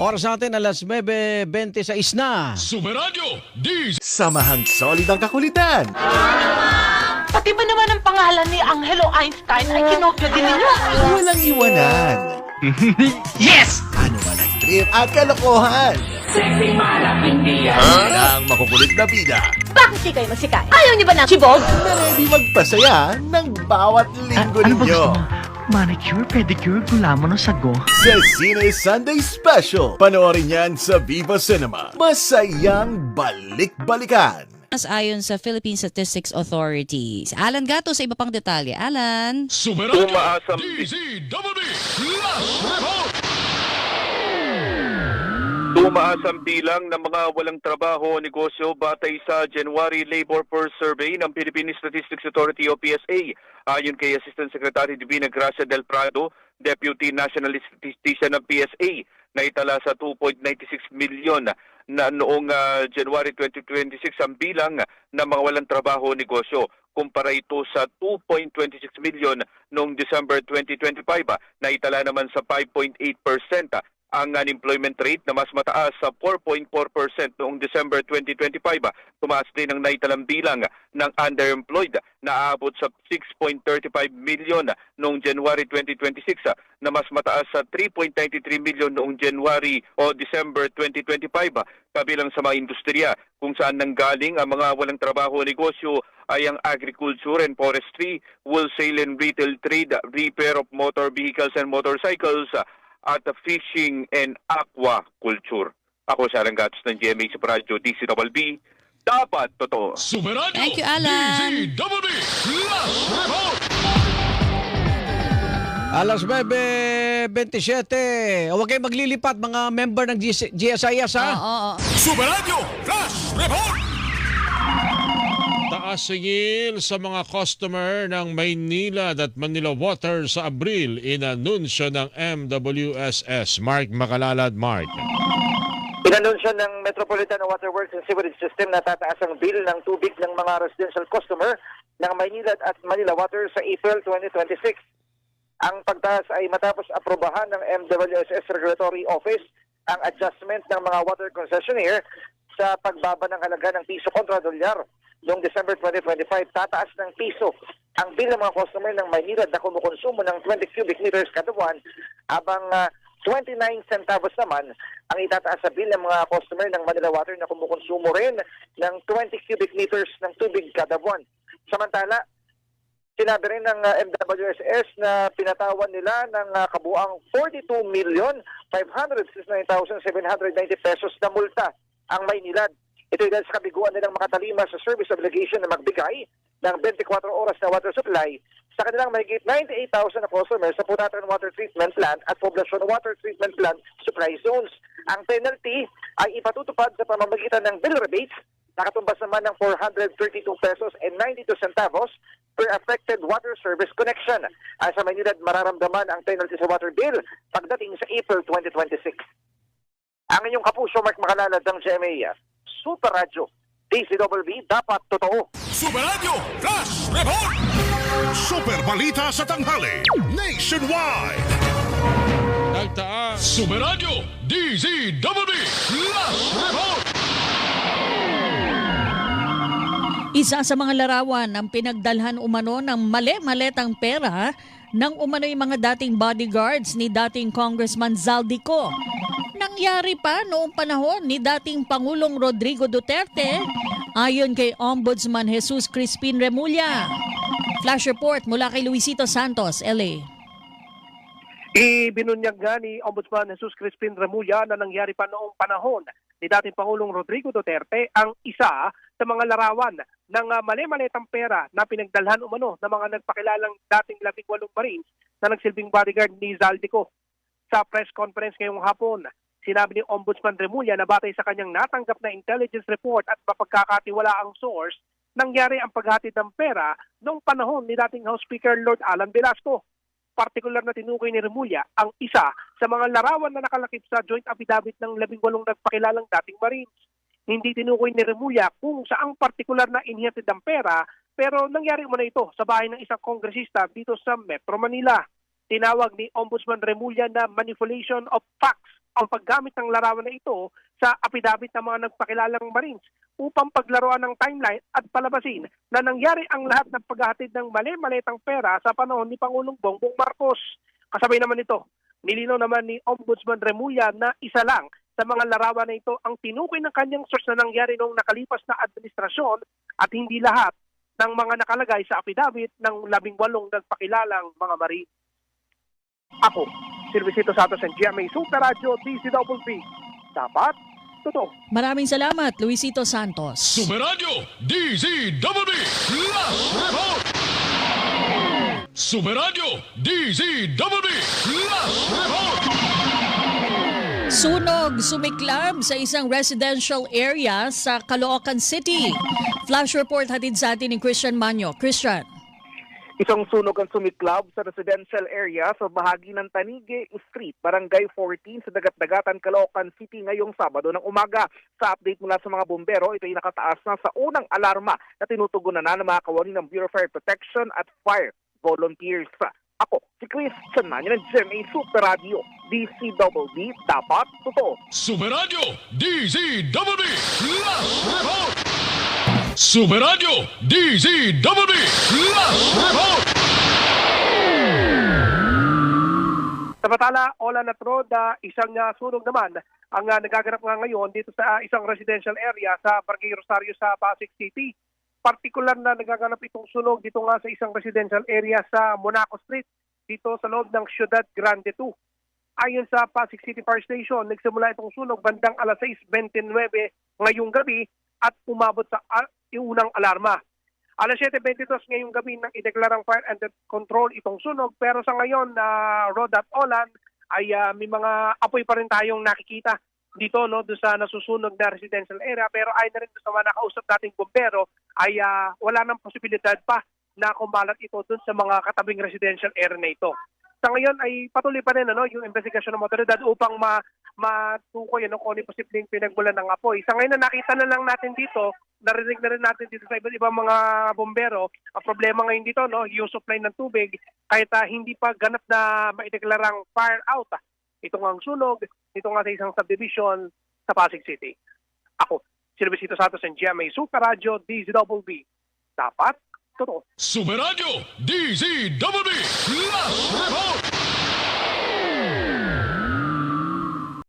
Oras natin alas 9:26 na. Superadyo Samahang solid ang kakulitan. Pati ba naman ang pangalan ni Angelo Einstein ay kinopya din ninyo? Walang iwanan. Yes! Ano man ang trip at kalokohan. Ang makukulit na bida Bakit di kayo magsikay? Ayaw niyo ba ng chibog? na ready magpasaya ng bawat linggo ninyo. Manicure, pedicure, gulaman o sago. Sa Cine Sunday Special, panoorin yan sa Viva Cinema. Masayang balik-balikan. Ayon sa Philippine Statistics Authority. Si Alan Gato sa iba pang detalye. Alan? Superadyo DZWB Flash Report. Tumaas ang bilang ng mga walang trabaho o negosyo batay sa January Labor Force Survey ng Philippine Statistics Authority o PSA. Ayon kay Assistant Secretary Divina Gracia del Prado, Deputy National Statistician ng PSA, na itala sa 2.96 million na noong January 2026 ang bilang ng mga walang trabaho o negosyo. Kumpara ito sa 2.26 million noong December 2025 na itala naman sa 5.8%. Ang unemployment rate na mas mataas sa 4.4% noong December 2025. Tumaas din ang naitalang bilang ng underemployed na aabot sa 6.35 million noong January 2026 na mas mataas sa 3.93 million noong January o December 2025. Kabilang sa mga industriya kung saan nanggaling ang mga walang trabaho o negosyo ay ang agriculture and forestry, wholesale and retail trade, repair of motor vehicles and motorcycles, at fishing and aquaculture. Ako si Alan Gatos ng GMA Superadyo DZWB. Dapat totoo. Superadyo Thank you, Alan. DZWB Flash Report. Alas 9:27. Huwag kayong maglilipat mga member ng GSIS ha. Oo. Superadyo Flash Report. Taas singil sa mga customer ng Maynilad at Manila Water sa Abril, inanunsyo ng MWSS. Mark Makalalad, Mark. Inanunsyo ng Metropolitan Water Works and Sewerage System na tataas ang bill ng tubig ng mga residential customer ng Maynilad at Manila Water sa April 2026. Ang pagtaas ay matapos aprobahan ng MWSS Regulatory Office ang adjustment ng mga water concessionaire sa pagbaba ng halaga ng piso kontra dolyar. Noong December 2025, tataas ng piso ang bill ng mga customer ng Maynilad na kumukonsumo ng 20 cubic meters kada buwan, habang 29 centavos naman ang itataas sa bill ng mga customer ng Manila Water na kumukonsumo rin ng 20 cubic meters ng tubig kada buwan. Samantala, sinabi rin ng MWSS na pinatawan nila ng kabuang 42,569,790 pesos na multa ang Maynilad. Ito ay dahil sa kabiguan nilang makatalima sa service obligation na magbigay ng 24 oras na water supply sa kanilang mahigit 98,000 na customers sa Putatan Water Treatment Plant at Poblacion Water Treatment Plant supply zones. Ang penalty ay ipatutupad sa pamamagitan ng bill rebates, nakatumbas naman ng 432 pesos and 92 centavos per affected water service connection. Ay sa Maynilad, mararamdaman ang penalty sa water bill pagdating sa April 2026. Ang inyong kapuso, Mark Makalalad ng GMA. Super Radio, DZWB, dapat totoo. Superadyo Flash Report. Super balita sa tanghali nationwide. Nagtaas. Superadyo DZWB Flash Report. Isa sa mga larawan ang pinagdalhan umano ng mali-maletang pera ng umano'y mga dating bodyguards ni dating Congressman Zaldico. Nangyari pa noong panahon ni dating Pangulong Rodrigo Duterte, ayon kay Ombudsman Jesus Crispin Remulla. Flash report mula kay Luisito Santos, LA. Ibinunyag nga ni Ombudsman Jesus Crispin Remulla na nangyari pa noong panahon ni dating Pangulong Rodrigo Duterte ang isa sa mga larawan ng mali-maletang pera na pinagdalhan umano ng mga nagpakilalang dating 18 Marines na nagsilbing bodyguard ni Zaldico. Sa press conference ngayong hapon, sinabi ni Ombudsman Remulla na batay sa kanyang natanggap na intelligence report at mapagkakatiwalaang source, nangyari ang paghati ng pera noong panahon ni dating House Speaker Lord Alan Velasco. Partikular na tinukoy ni Remulla ang isa sa mga larawan na nakalakip sa joint affidavit ng 18 nagpakilalang dating Marines. Hindi tinukoy ni Remulla kung saang partikular na inhihatid ang pera, pero nangyari umano ito sa bahay ng isang kongresista dito sa Metro Manila. tinawag ni Ombudsman Remulla na manipulation of facts ang paggamit ng larawan na ito sa apidabit ng mga nagpakilalang Marines upang paglaruan ng timeline at palabasin na nangyari ang lahat ng paghahatid ng mali-malitang pera sa panahon ni Pangulong Bongbong Marcos. Kasabay naman ito, nilinaw naman ni Ombudsman Remulla na isa lang sa mga larawan na ito ang tinukoy ng kanyang source na nangyari noong nakalipas na administrasyon at hindi lahat ng mga nakalagay sa apidabit ng 18 nagpakilalang mga Marines. Ako, Silvisito Santos ng GMA Super Radio DZWB. Dapat totoo. Maraming salamat, Luisito Santos. Superradio DZWB Last Report! Superradio DZWB Last Report! Sunog sumiklab sa isang residential area sa Caloocan City. Flash report hatid sa atin ni Christian Manyo. Christian. Isang sunog ang sumiklab sa residential area sa bahagi ng Tanige Street, Barangay 14 sa Dagat-Dagatan, Caloocan City ngayong Sabado ng umaga. Sa update mula sa mga bumbero, ito ay nakataas na sa unang alarma na tinutugunan na ng mga kawani ng Bureau of Fire Protection at Fire Volunteers. Ako, si Christian Manyo ng GMA Super Radio DZWB. Dapat totoo. Superradio DZWB Last Report! Superradio DZWB Last Report! Samantala, Olan at Road, isang sunog naman ang nagaganap nga ngayon dito sa isang residential area sa Barangay Rosario sa Pasig City. Partikular na nagaganap itong sunog dito nga sa isang residential area sa Monaco Street dito sa loob ng Ciudad Grande 2. Ayon sa Pasig City Fire Station, nagsimula itong sunog bandang alas 6:29 ngayong gabi at umabot sa unang alarma. Alas 7:22 ngayong gabi nang ideklarang fire and control itong sunog, pero sa ngayon Rod at Olan ay may mga apoy pa rin tayong nakikita dito no doon sa nasusunog na residential area, pero ay na rin doon sa mga nakausap nating bombero ay wala nang posibilidad pa na kumalat ito doon sa mga katabing residential area na ito. Sa ngayon ay patuloy pa rin yung investigasyon ng otoridad upang matukoy kung ano posibleng pinagmulan ng apoy. Sa ngayon na nakita na lang natin dito, narinig na rin natin dito sa iba't ibang mga bombero, ang problema ngayon dito yung supply ng tubig kahit hindi pa ganap na maideklarang fire out. Ito nga ang sunog, ito nga sa isang subdivision sa Pasig City. Ako, Silvisito Santos ng GMA Super Radio DZWB. Dapat totoo. Superradio DZWB Last Report!